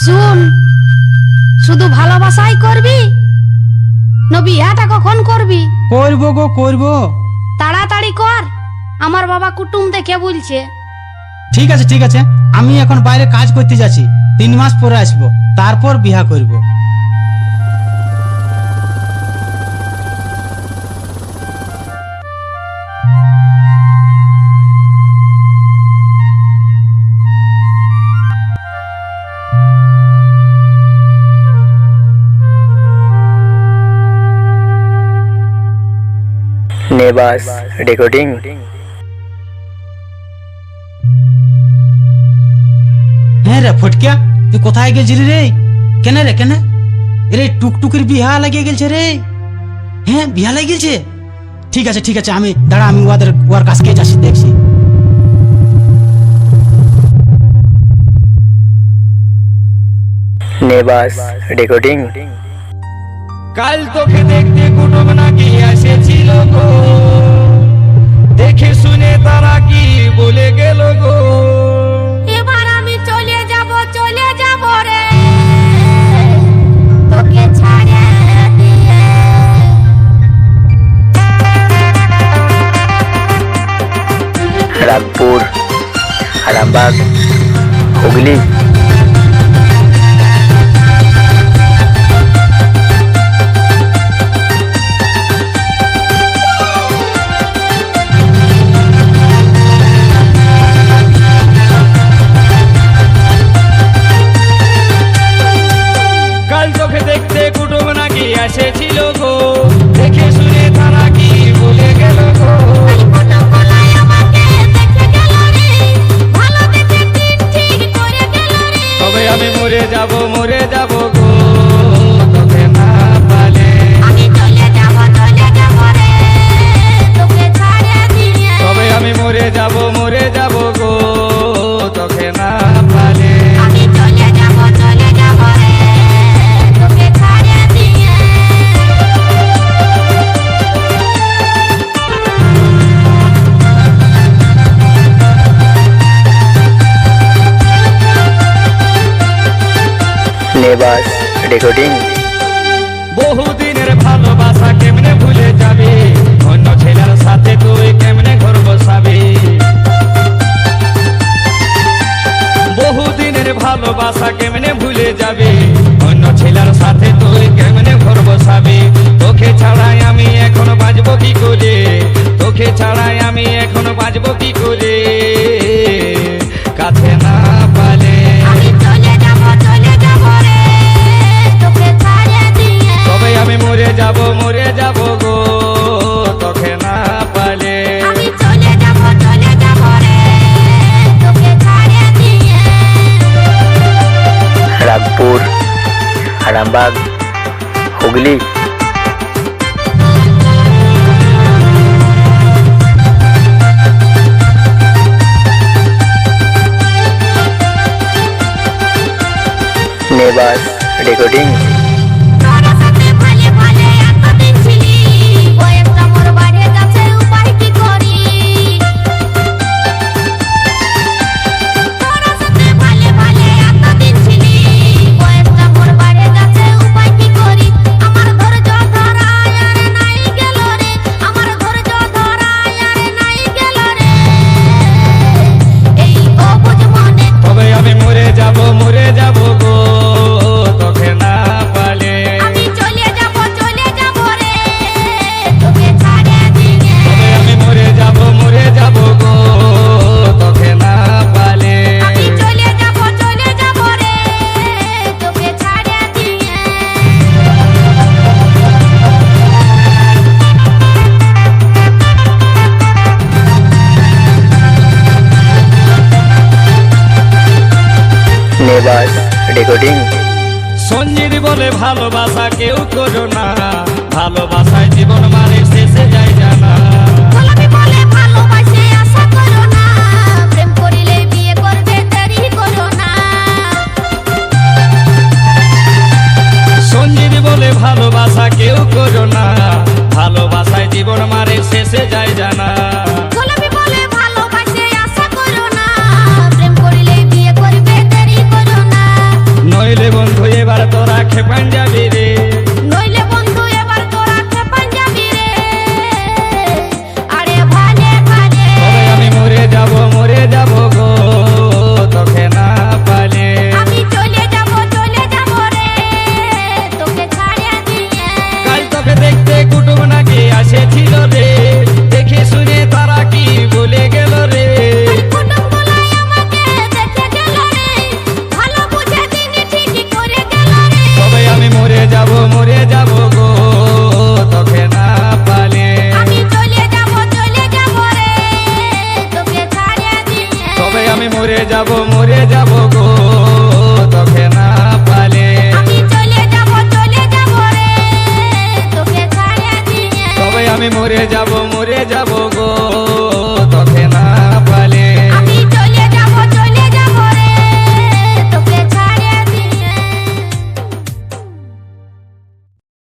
শুন, শুধু ভালোবাসাই করবি না বিয়াটা কখন করবি? করবো গো করবো। তাড়াতাড়ি কর, আমার বাবা কুটুম দেখে বলছে। ঠিক আছে ঠিক আছে, আমি এখন বাইরে কাজ করতে যাচ্ছি, 3 মাস পরে আসবো, তারপর বিয়া করব। নেবাস রেকর্ডিং। হ্যাঁ রে ফটকিয়া, তুই কোথায় গেছিলি রে? কেন রে কেন রে? টুকটুকির বিহা লাগিয়ে গেছে রে। হ্যাঁ বিহা লাগিয়ে গেছে। ঠিক আছে ঠিক আছে, আমি দাঁড়া, আমি ওর কাছে যাচ্ছি, দেখছি। নেবাস রেকর্ডিং। কাল তোকে দেখতে কুটুম নাকি এসেছিল গো, দেখে শুনে তারা কি বলে গেল গো। এবার আমি চলে যাব রে, তোকে ছাড়ে দিয়ে। রাগপুর, আরামবাগ, হুগলি। কাল তোকে দেখতে কুটুম নাকি এসেছিল গো, দেখে শুনে তারা কি বলে গেল গো। তবে আমি মরে যাব গো, তোকে না পালে। তবে আমি মরে যাব গো, তোকে না পালে। নেবাস রেকর্ডিং। বহুদিনের ভালোবাসা কেমনে ভুলে যাবে, অন্য ছেলের সাথে তুই কেমনে ঘর বসাবি। বহুদিনের ভালোবাসা কেমনে ভুলে যাবে, অন্য ছেলের সাথে তুই কেমনে ঘর বসাবি। তোকে ছাড়াই আমি এখন বাঁচবো কি করে, তোকে ছাড়াই আমি এখন বাঁচবো কি করে, কাছে না পালে। তবে আমি মরে যাব গো, তোকে না পালে। রাগপুর, আরামবাগ, হুগলি। নেবাস রেকর্ডিং। তবে আমি মরে যাব গো, তোকে না পালে। তবে আমি মরে যাব গো, তোকে না পালে। নেবাস রেকর্ডিং। সঞ্জিত বলে ভালোবাসা কেউ করো না, ভালোবাসায় জীবন মানে শেষে যায় জানা। সঞ্জিত বলে ভালোবাসা কেউ করো না, ভালোবাসায় জীবন